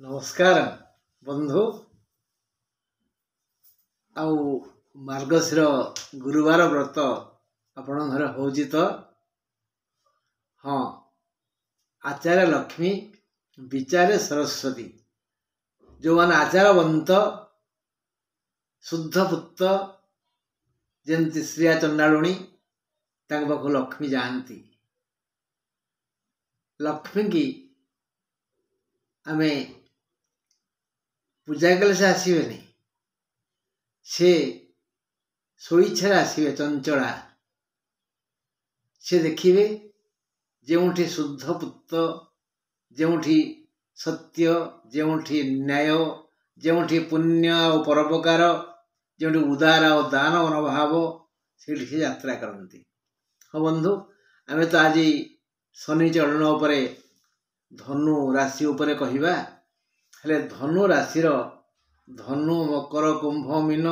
नमस्कार बंधु आउ मार्गशीर गुरुवार व्रत आपण घर होची तो हाँ आचार्य लक्ष्मी विचार्य सरस्वती जो मान आचारवंत शुद्ध पुत्र जमती श्रिया चंडालुणी पाखु लक्ष्मी जाती लक्ष्मी की आमे पूजा कले से आसबे नहीं से स्वेच्छा आसबे चंचला से देखिए जोठी शुद्ध पुत्र जोठी सत्य जोठी न्याय जोठी पुण्य और परोपकार जो उदार और दान मनोभाव से यात्रा करती। हाँ बंधु आम तो आज शनि चरण उपर धनु राशि उपरे कहिबा हेले धनु राशि धनु मकर कुंभ मीन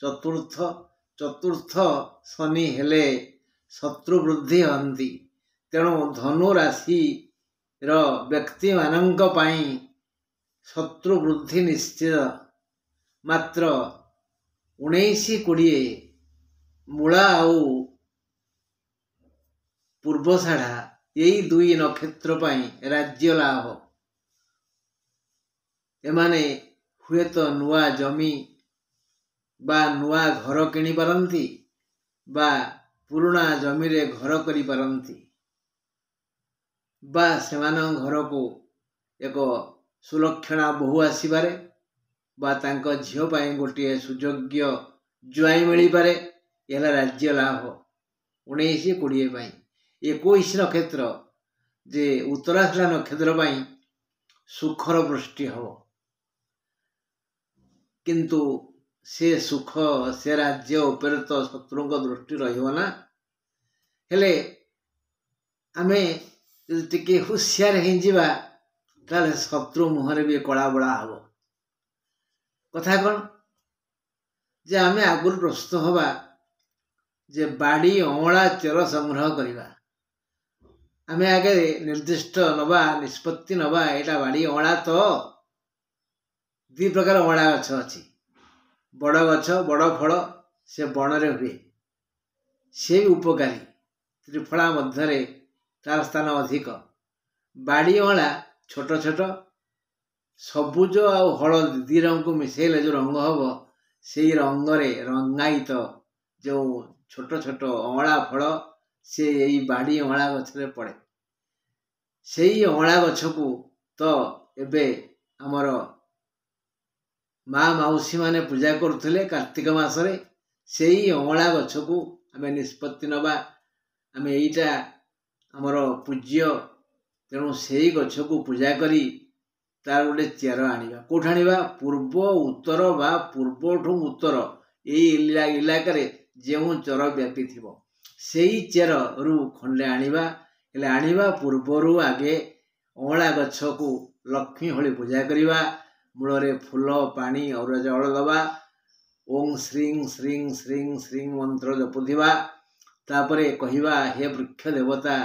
चतुर्थ शनि हेले शत्रु वृद्धि हंती तेणु धनु राशि व्यक्ति मानंक पाई शत्रु वृद्धि निश्चित मात्र 19-20 मूला आउ पूर्वषाढ़ा यही दुई नक्षत्र पाई राज्य लाभ एमाने हुए तो नुआ जमी बा नुआ घर किनी पारंती बा पुराना जमी रे घर करी पारंती बा सेमान घर को एक सुलक्षणा बहु आसीबारे बा तांको झियो पाई गोटे सुयोग्य जुआई मिली पारे यला राज्य लाभ 19-20 पाई 21 नक्षत्र जे उत्तराषाढ़ा नक्षत्र पाई सुखर वृष्टि हो किंतु से सुख से राज्य उपर तो शत्रु दृष्टि रहा हेले आमे टिके हुशियार हो शत्रु मुहर भी कला बड़ा हम कथा कौन जे आमे आगुर प्रस्तुत हवा जे बाड़ी अँला चेर संग्रह करवा आमे आगे निर्दिष्ट नवा निष्पत्ति नवा यहाँ बाड़ी अँला तो दी प्रकार अँला गछ अच्छी बड़ गछ बड़ फल से बन रे हुए से उपकारी त्रिफला मध्य तार स्थान अधिक बाड़ी अँला छोट छोट सबुज आउ हलदी दी रंग को मिसेले जो रंग हम से रंगरे रंगायित जो छोट छोट अँला फल से यही बाड़ी अँला गछरे पड़े से अँला गछ को तो एबे आमर माँ मौसी माने पूजा करुले कार्तिक मासरे से अँला गछ को आम निष्पत्ति नवा आम यहीटा आमर पूज्य तेणु से गछ को पूजा करी तार गोटे चेर आनिबा कोठ आनिबा पूर्व उत्तर बा पूर्वठू उत्तर यही इलाका जो चर व्यापी थी से चेर रु खंडे आनिबा हेले आनिबा पूर्वरु आगे अँला गछ को लक्ष्मी भली पूजा करिबा मूल फूल पानी और जल दबा ओं श्रीं श्रीं श्रीं श्रीं मंत्र जपुथिबा तापरे कहिबा हे वृक्ष देवता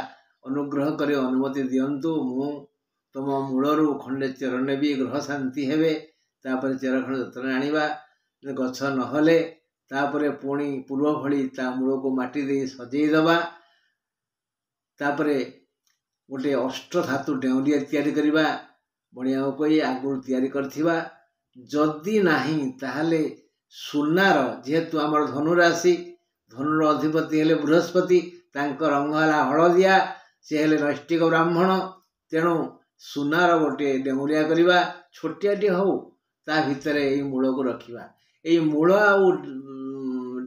अनुग्रह करे अनुमति दियंतु मु तुम मूलरू खंडे चेर नेबी ग्रह शांति हेबे तापरे चेर खंड जतन आनिबा गछ नहले तापरे पुणी पूर्व भली ता मूल को माटी दे सजेई दबा तापरे गोटे अष्ट धातु डेउरिया तैयारी करिबा बणिया कोई आगुर तैयारी करथिबा जदि नाही ताहले सुनार जेहेतु आमर धनु राशि धनुर अधिपति हेले बृहस्पति तांको रंग हला हलदिया से हेले नैष्टिक ब्राह्मण तेणु सुनार गोटे डेउरिया करिबा छोटियाटी हो ता भितर एई मूल को रखिबा एई मूल आउ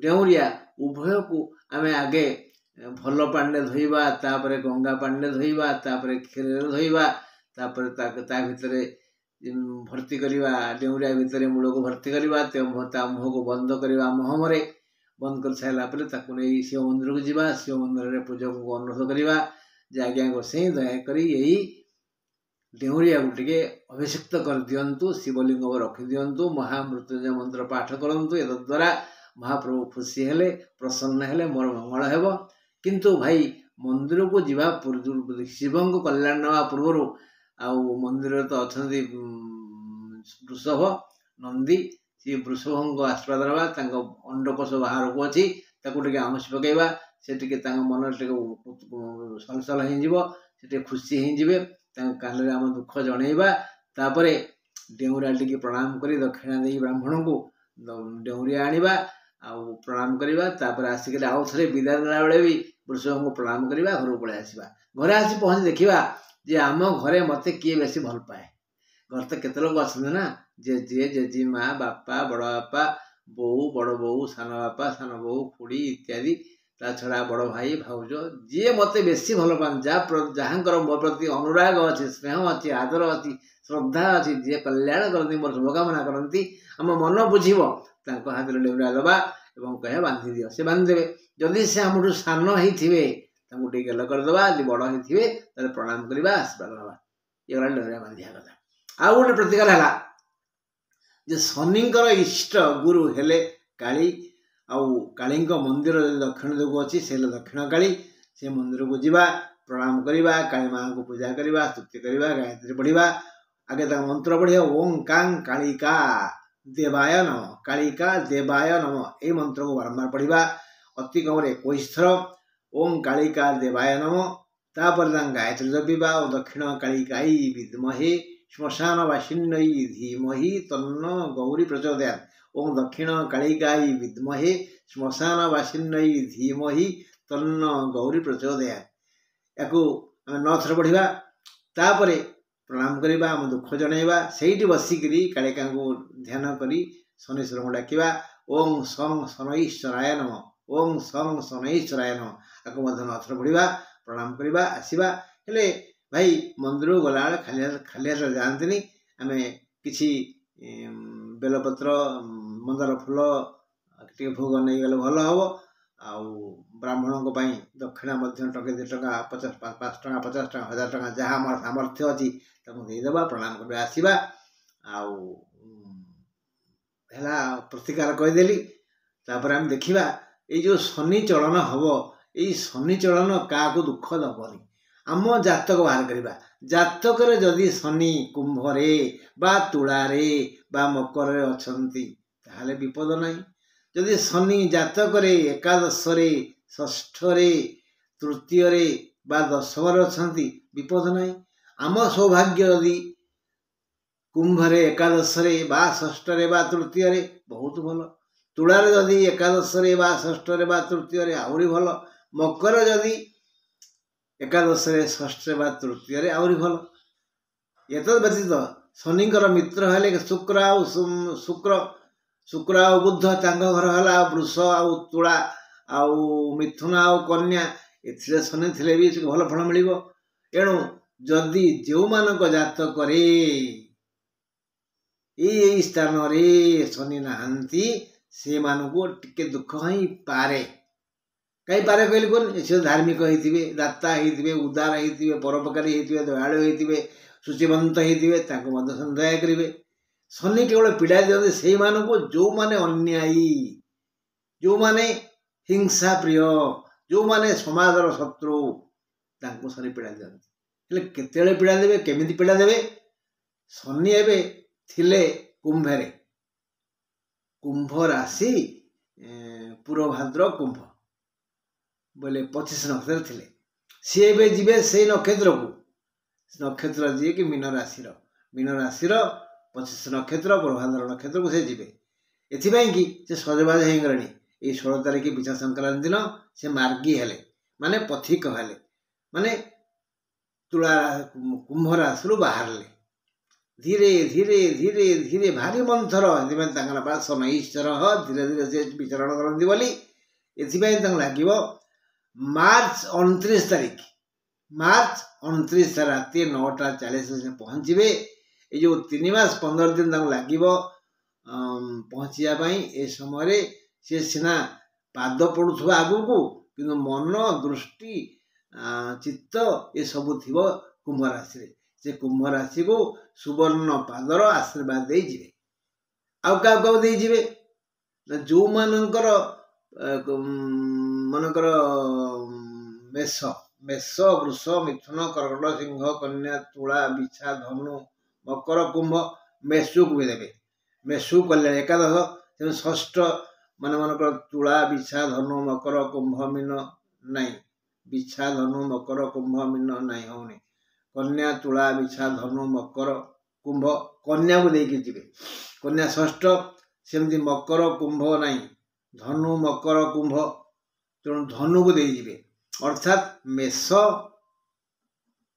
डेउरिया उभय को आमे आगे भल पानी धोइबा तापरे गंगा पानी धोइबा तापरे क्षीर धोइबा तापरे ता भितर भर्ती करिबा डेउरिया भितर मूल को भर्ती करिबा ता मुह को बंद करिबा महमरे बंद कर सारा पर ताकू नहीं शिव मंदिर को जीवा शिव मंदिर रे पूजक को अनुरोध करिबा जे आज्ञा गोसाई दया करी यही डेउरिया को टिके अभिषिक्त कर दियंतु शिवलिंग रखी दियंतु महामृत्युंजय मंत्र पाठ करंतु ए द्वारा महाप्रभु खुशी हेले प्रसन्न हेले मोर मंगल हेबो किंतु भाई मंदिर को जीवा शिव को कल्याण नवा पूर्व आउ मंदिर तो अच्छा वृषभ नंदी सी वृषभ आशीर्वाद रहा अंडकोश बाहर को अच्छी टे आमुष पकईवा से मन सलसल हो खुशी हो कान आम दुख जनइबा तापर डेउरा टी प्रणाम कर दक्षिणा दे ब्राह्मण को डेउरिया आनिबा आउ प्रणाम करवा आसिक आउ थे विदाय देला बेले भी वृषभ को प्रणाम करवा घर को पलि आसवा घरे आसी पहुँची देखा जे आम घरे मत किए बेसी भल पाए घर तो केते लोग अच्छा ना जेजे जेजीमा बापा बड़ बापा बो बड़ बो सान बापा सान बो खुड़ी इत्यादि ता छड़ा बड़ भाई भाउज जी मत बेसी भल पान जहाँ मो प्रति अनुराग अच्छे स्नेह अच्छी आदर अच्छी श्रद्धा अच्छी जी कल्याण करती मोर शुभकामना करती आम मन बुझीब हाथ में डेउरा दबा और कह बांधि दियो से बांधिदेवे जदि से आम सान होते गेल करदे यदि बड़ होते प्रणाम करवा आशीर्वाद ना ये गला डेउरा बांधिया कथा। आउ गोटे प्रतिकार है जे शनिंकर इष्ट गुरु हेले काली काली मंदिर दक्षिण दिगु अच्छी से दक्षिण काली से मंदिर को जीवा प्रणाम करवा काली माँ को पूजा करवा स्तुति करवा गायत्री पढ़ा आगे मंत्र पढ़िया ओं कां कालिका देवाय नम कालिका देवाय नम ये मंत्र को बारंबार पढ़ा अति कम 21 थर ओं कालिका देवाय नम तापर गायत्री जपा और दक्षिण कालिकाई विद्महे श्मशानवासिन्यै धीमहि तन्नो गौरी प्रचोदयात् ओं दक्षिण कालिकाई विद्महे श्मशानवासिन्यै धीमहि तन्नो गौरी प्रचोदयात् या 9 थर पढ़ा तापर प्रणाम करवा आम दुख जनइबा से बसिक कालिका को ध्यान करी शनिश्वर को डाकवा ओं सं शनैश्वराय नम ओं सं शनैश्वराय नम आपको 9 थर पढ़ा प्रणाम करवा आसवा हेले भाई मंदिर गला खाली हाथ जातनी आम कि बेलपत्र मंदार फूल टे भोग नहीं गले भल हम आउ ब्राह्मणों दक्षिणा टके 2 टका 5 टका 50 टका 1000 टका जहाँ आम सामर्थ्य अच्छी देदेबा प्रणाम करवा आसवा आउ प्रतिकार कहीदेली तापर आम देखा ये जो शनि चलन हम ये शनि चलन क्या दुख दबनी आम जातक बाहर करवा जातक जदि शनि कुंभरे बा तुलारे बा मकर अच्छी ताहले विपद नहीं जदि शनि जातक एकादश षष्ठ तृतीय बा दशम अच्छी विपद नहीं आम सौभाग्य यदि कुंभरे एकादश बा षष्ठ बा तृतीय बहुत भल तुलारे जदि एकादश बा षष्ठ बा तृतीय आहरी भल मकर जदि एकादश षष्ठ बा तृतीय आहरी भल एत व्यतीत शनिकर मित्र हेले शुक्र आउ शुक्र शुक्र आउ बुध घर है वृष आउ तुला आउ मिथुन आउ कन्या ए शनि थे भी भल फल मिल एणु जदि जो मानक जातक यही स्थान शनि नहांती से मानू टिके दुख ही पारे कहीं पारे कहले कौन से धार्मिक होते दाता होते उदार होते परोपकारी होते दयालु होते शुचिवंत होते दया करेंगे शनि केवल पीड़ा दिखते से जो माने अन्यायी जो माने हिंसा प्रिय जो माने समाजर शत्रु शनि पीड़ा दिखते केते पीड़ा देवे केमिति पीड़ा देवे शनि एवं थिले कुंभरे कुंभ राशि पूर्वभाद्र कुंभ बोले 25 नक्षत्र थे सी एवं जीवे से नक्षत्र को नक्षत्र जी कि मीन राशि 25 नक्षत्र पूर्वभाद्र नक्षत्र को से जीवे एथिपाई कि से सजबाज हो गले ये 16 तारिख विषा संक्रांति दिन से मार्गी हेले माने पथिक हेले माने तुला कुंभ राशि बाहर ले धीरे धीरे धीरे धीरे भारी मंथर शनैश्वर धीरे धीरे से विचरण करती बोली एथिपाई लगे मार्च 29 तारिख मार्च 29 राति 9:40 से पहुँचे ये जो 3 मास 15 दिन लगे पहुँचापी ए समय सी सीना पाद पड़ुवा आगू को कि मन दृष्टि चित्त ये सब थी कुंभ राशि से कुंभ राशि को सुवर्ण पादर आशीर्वाद दे जीवे आउ क्या दे जीवे जो मानकर मनकर मेष मेष वृष मिथुन कर्कट सिंह कन्या तुला बिछा धनु मकर कुंभ मेषुक भी देवे मेषु कल्याण एकादश तेणु षष्ठ माने मनकर तुला बिछा धनु मकर कुंभ मीन नाई बिछा धनु मकर कुंभ मीन नाई होनी कन्या तुला बिछा धनु मकर कुंभ कन्या को देके जीवे कन्या षष्ठ सेमती मकर कुंभ नाई धनु मकर कुंभ तेणु धनु को दे जीवे अर्थात मेष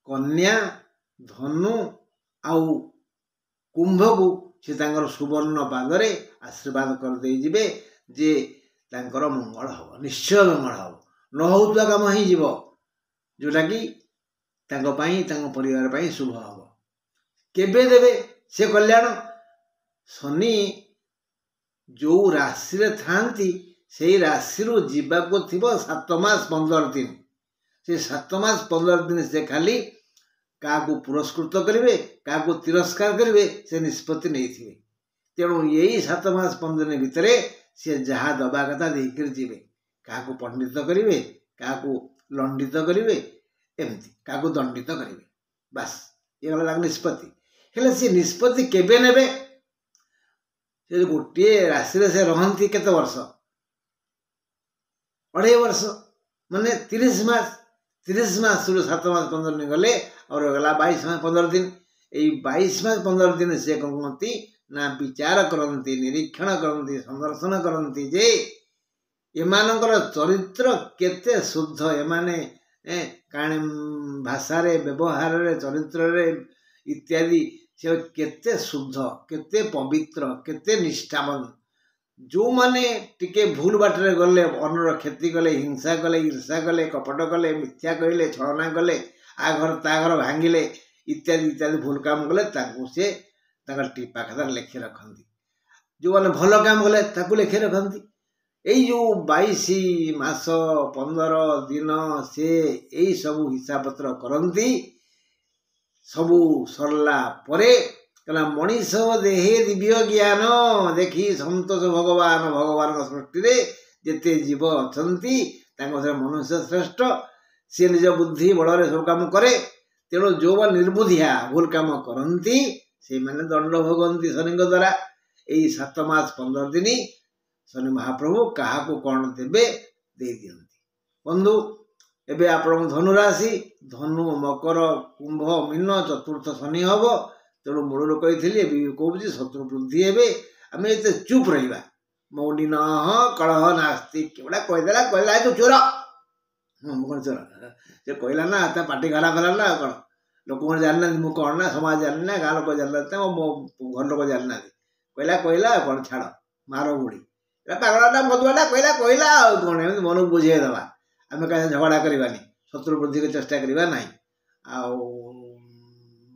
कन्या धनु आउ कुंभ को से सुवर्ण पादरे आशीर्वाद कर दे जीवे जे तांकर मंगल हम निश्चय मंगल हम न होता काम ही जीव जोटा कि परिवार शुभ हम केबे देवे से कल्याण शनि जो राशि रे थांती से राशि रु जीवाको थिबो 7 मास 15 दिन से 7 मास 15 दिन से खाली क्या पुरस्कृत करेंगे क्या तिरस्कार करेंगे से निष्पत्ति नहीं थी तेणु यही 7 मास 15 दिन भितर सी जहाँ दबा कथा देकर जीवे क्या पंडित करेंगे क्या लंडित करेंगे एमती क्या दंडित करेंगे बास ये गला निष्पत्ति हेले सी निष्पत्ति केबे नेबे से गोटे राशि से रहती केते वर्ष 2.5 वर्ष माने 30 मास 30 मास 7 मास 15 दिन गले और गला 22 मास 15 दिन यही 22 मास 15 दिन से कहती ना विचार करती निरीक्षण करती संदर्शन करती जे एमानकर चरित्र केते शुद्ध एमाने काणे भाषा रे व्यवहार रे चरित्र रे इत्यादि से केते शुद्ध केते पवित्र केते निष्ठावान जो माने टिके भूल बाटरे गले अन्नर क्षति कले हिंसा कले ईर्षा कले कपट कले मिथ्या कहले छलना कले आ घर ता घर भांगिले इत्यादि इत्यादि भूल काम कले से टीपा खाता लेखि रखती जो मैंने भल काम कले लेखि रखती यही जो 22 मास 15 दिन से यही सबू हिसाब पत्र करती सबू सरला परे कहला मनीष देहे दिव्य ज्ञान देखी संतोष भगवान भगवान सृष्टि रे जेते जीव अछंती मनुष्य श्रेष्ठ सी निज बुद्धि बल सब काम करे तेणु जो निर्बुद्धिया भूल काम करती से मैंने दंड भोगती शनि द्वारा यही 7 मास 15 दिन शनि महाप्रभु क्या कौन देवे दे दियंती बंधु एबे आपण धनुराशि धनु मकर कुंभ मीन चतुर्थ शनि हम तेणु मूल कही कहूँ शत्रु वृद्धि हे आम ये चुप रहा मौनी न कलह नास्ती केवड़ा कहीदेला कहला तू चोर कौन चोर से कहला ना पार्टी खराब है ना कौन लोक मैंने जाना मुझे कौन ना समाज जानी ना गाँव लोग जाना मो घर लोग जाना कहला कौन छाड़ मार बुढ़ी पागलटा मधुआटा कहला कौन एम मन को बुझेदेवा आम क्या झगड़ा करवानी शत्रु वृद्धि को चेष्टा करवा ना आ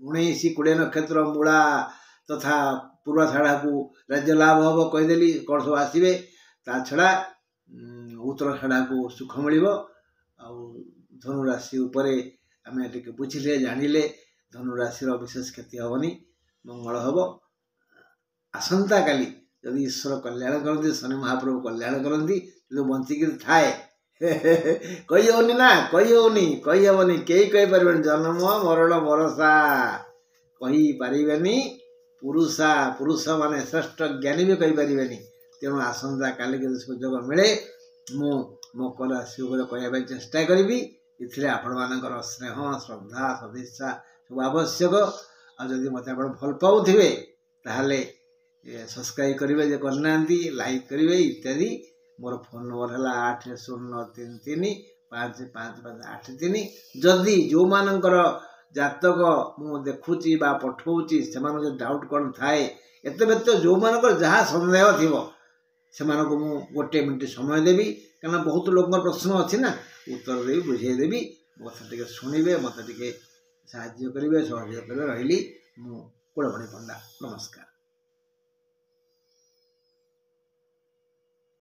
19-20 नक्षत्र मूला तथा पूर्वा छाड़ा को राज्य लाभ हम कहीदेली कौन सब आसवे ता छड़ा उत्तर छाड़ा को सुख मिल धनुराशि आम टे बुझिले जानिले धनुराशि विशेष क्षति हेनी मंगल हम आसंता काली यदि ईश्वर कल्याण करती शनि महाप्रभु कल्याण करती जो बंचिक थाए कही होनी ना कही हेनी कई पारे जन्म मरण भरोसा कही पारे पुरुषा पुरुष माने श्रेष्ठ ज्ञानी भी कही पारे तेणु आसंता काली के सुजोग मिले मु मकर राशि कहवाई चेष्टा करी इथिले आपण मानकर स्नेह श्रद्धा सदिच्छा सब आवश्यक आदि मत भल पाऊे ताहले सब्सक्राइब करेंगे जे करना लाइक करेंगे इत्यादि मोर फोन नंबर है 8033555583 जदि जो मानकर जातक मु देखुची बा पठाऊँगी से डाउट कौन थाए एत व्यत जो मानकर जहाँ सन्देह थी से मु गोटे मिनट समय देवी कहना बहुत लोक प्रश्न अच्छी ना उत्तर देवी बुझेदेवी मत टे शुणे मत टे साहय करेंगे सहयोग करेंगे रही मु कुलमणि पंडा नमस्कार।